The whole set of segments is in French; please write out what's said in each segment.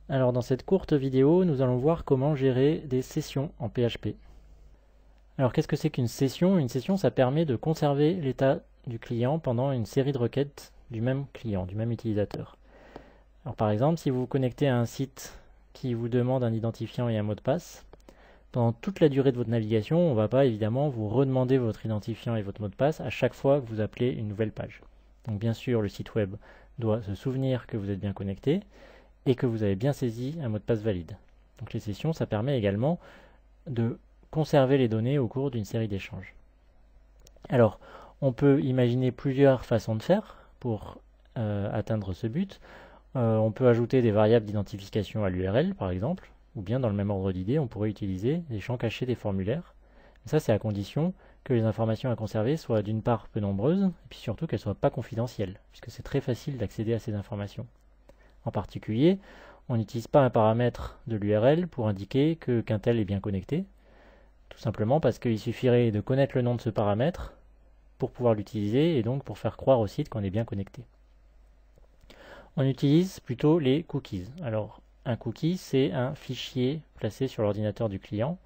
Alors dans cette courte vidéo, nous allons voir comment gérer des sessions en PHP. Alors qu'est-ce que c'est qu'une session? Une session, ça permet de conserver l'état du client pendant une série de requêtes du même client, du même utilisateur. Alors par exemple, si vous vous connectez à un site qui vous demande un identifiant et un mot de passe, pendant toute la durée de votre navigation, on ne va pas évidemment vous redemander votre identifiant et votre mot de passe à chaque fois que vous appelez une nouvelle page. Donc bien sûr, le site web doit se souvenir que vous êtes bien connecté et que vous avez bien saisi un mot de passe valide. Donc les sessions, ça permet également de conserver les données au cours d'une série d'échanges. Alors, on peut imaginer plusieurs façons de faire pour atteindre ce but. On peut ajouter des variables d'identification à l'URL, par exemple, ou bien dans le même ordre d'idée, on pourrait utiliser des champs cachés des formulaires. Ça, c'est à condition que les informations à conserver soient d'une part peu nombreuses, et puis surtout qu'elles ne soient pas confidentielles, puisque c'est très facile d'accéder à ces informations. En particulier, on n'utilise pas un paramètre de l'URL pour indiquer qu'un tel est bien connecté, tout simplement parce qu'il suffirait de connaître le nom de ce paramètre pour pouvoir l'utiliser et donc pour faire croire au site qu'on est bien connecté. On utilise plutôt les cookies. Alors, un cookie, c'est un fichier placé sur l'ordinateur du client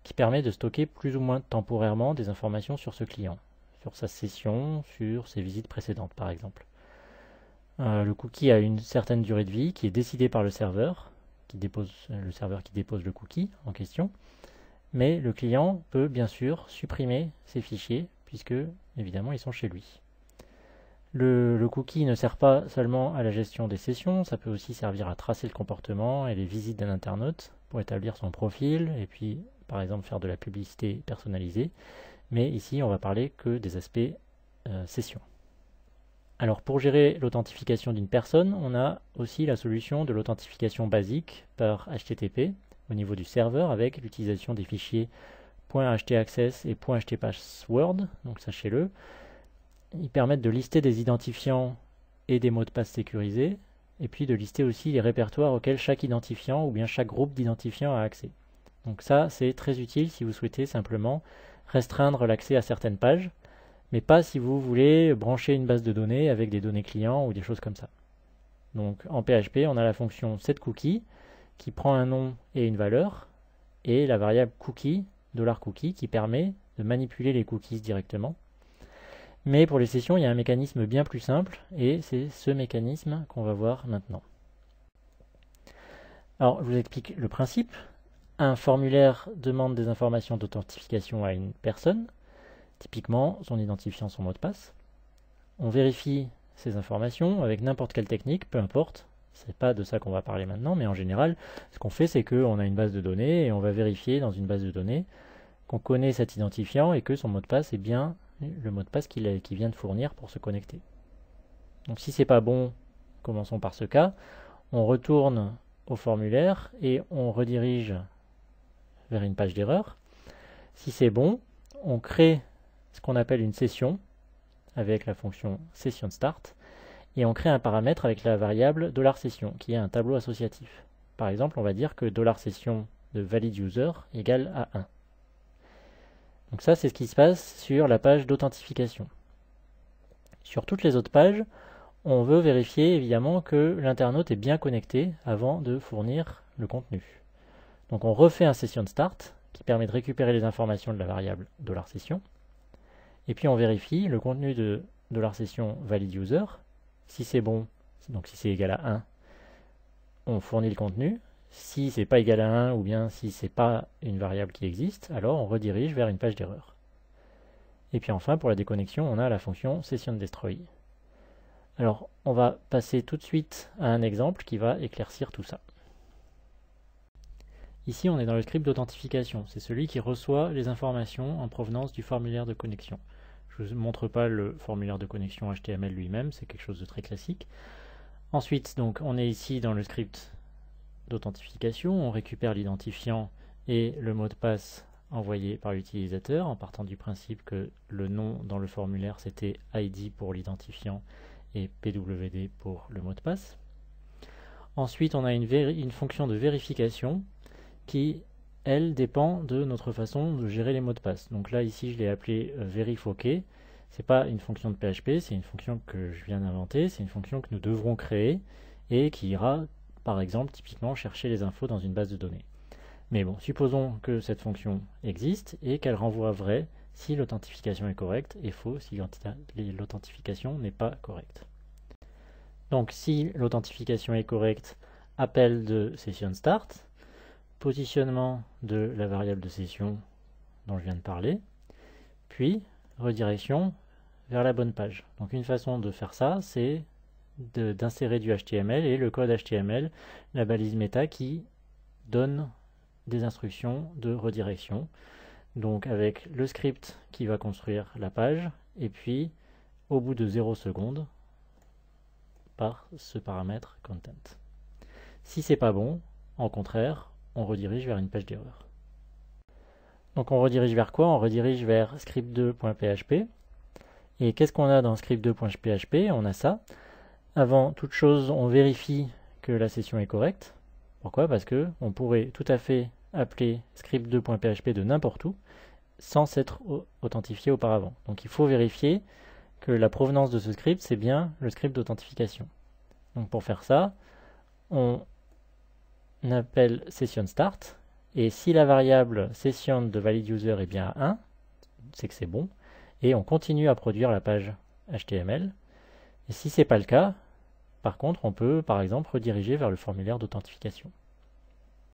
qui permet de stocker plus ou moins temporairement des informations sur ce client, sur sa session, sur ses visites précédentes par exemple. Le cookie a une certaine durée de vie qui est décidée par le serveur qui dépose le cookie en question, mais le client peut bien sûr supprimer ces fichiers puisque évidemment ils sont chez lui. Le cookie ne sert pas seulement à la gestion des sessions, ça peut aussi servir à tracer le comportement et les visites d'un internaute pour établir son profil et puis par exemple faire de la publicité personnalisée. Mais ici on va parler que des aspects session. Alors pour gérer l'authentification d'une personne, on a aussi la solution de l'authentification basique par HTTP au niveau du serveur avec l'utilisation des fichiers .htaccess et .htpassword, donc sachez-le. Ils permettent de lister des identifiants et des mots de passe sécurisés, et puis de lister aussi les répertoires auxquels chaque identifiant ou bien chaque groupe d'identifiants a accès. Donc ça, c'est très utile si vous souhaitez simplement restreindre l'accès à certaines pages, mais pas si vous voulez brancher une base de données avec des données clients ou des choses comme ça. Donc en PHP, on a la fonction setCookie qui prend un nom et une valeur, et la variable cookie, $cookie, qui permet de manipuler les cookies directement. Mais pour les sessions, il y a un mécanisme bien plus simple, et c'est ce mécanisme qu'on va voir maintenant. Alors, je vous explique le principe. Un formulaire demande des informations d'authentification à une personne, typiquement son identifiant, son mot de passe. On vérifie ces informations avec n'importe quelle technique, peu importe. C'est pas de ça qu'on va parler maintenant, mais en général, ce qu'on fait, c'est qu'on a une base de données, et on va vérifier dans une base de données qu'on connaît cet identifiant et que son mot de passe est bien le mot de passe qu'il vient de fournir pour se connecter. Donc si c'est pas bon, commençons par ce cas, on retourne au formulaire et on redirige vers une page d'erreur. Si c'est bon, on crée ce qu'on appelle une session avec la fonction sessionStart et on crée un paramètre avec la variable $session qui est un tableau associatif. Par exemple, on va dire que $session de validUser égale à 1. Donc ça, c'est ce qui se passe sur la page d'authentification. Sur toutes les autres pages, on veut vérifier évidemment que l'internaute est bien connecté avant de fournir le contenu. Donc on refait un sessionStart qui permet de récupérer les informations de la variable $session. Et puis on vérifie le contenu de $session validUser. Si c'est bon, donc si c'est égal à 1, on fournit le contenu. Si c'est pas égal à 1 ou bien si c'est pas une variable qui existe, alors on redirige vers une page d'erreur. Et puis enfin, pour la déconnexion, on a la fonction sessionDestroy. Alors, on va passer tout de suite à un exemple qui va éclaircir tout ça. Ici, on est dans le script d'authentification. C'est celui qui reçoit les informations en provenance du formulaire de connexion. Je ne vous montre pas le formulaire de connexion HTML lui-même, c'est quelque chose de très classique. Ensuite, donc, on est ici dans le script d'authentification, on récupère l'identifiant et le mot de passe envoyé par l'utilisateur en partant du principe que le nom dans le formulaire c'était ID pour l'identifiant et PWD pour le mot de passe. Ensuite, on a une fonction de vérification qui, elle, dépend de notre façon de gérer les mots de passe. Donc là, ici, je l'ai appelé verifOK. C'est pas une fonction de PHP, c'est une fonction que je viens d'inventer, c'est une fonction que nous devrons créer et qui ira par exemple, typiquement chercher les infos dans une base de données. Mais bon, supposons que cette fonction existe et qu'elle renvoie vrai si l'authentification est correcte et faux si l'authentification n'est pas correcte. Donc si l'authentification est correcte, appel de session start, positionnement de la variable de session dont je viens de parler, puis redirection vers la bonne page. Donc une façon de faire ça, c'est d'insérer du HTML et le code HTML, la balise méta qui donne des instructions de redirection. Donc avec le script qui va construire la page et puis au bout de 0 secondes par ce paramètre content. Si c'est pas bon, en contraire, on redirige vers une page d'erreur. Donc on redirige vers quoi? On redirige vers script2.php. Et qu'est-ce qu'on a dans script2.php? On a ça. Avant toute chose, on vérifie que la session est correcte. Pourquoi? Parce que on pourrait tout à fait appeler script2.php de n'importe où sans s'être authentifié auparavant. Donc il faut vérifier que la provenance de ce script, c'est bien le script d'authentification. Donc pour faire ça, on appelle session start, et si la variable session de valid user est bien à 1, c'est que c'est bon, et on continue à produire la page HTML. Et si c'est pas le cas, par contre, on peut par exemple rediriger vers le formulaire d'authentification.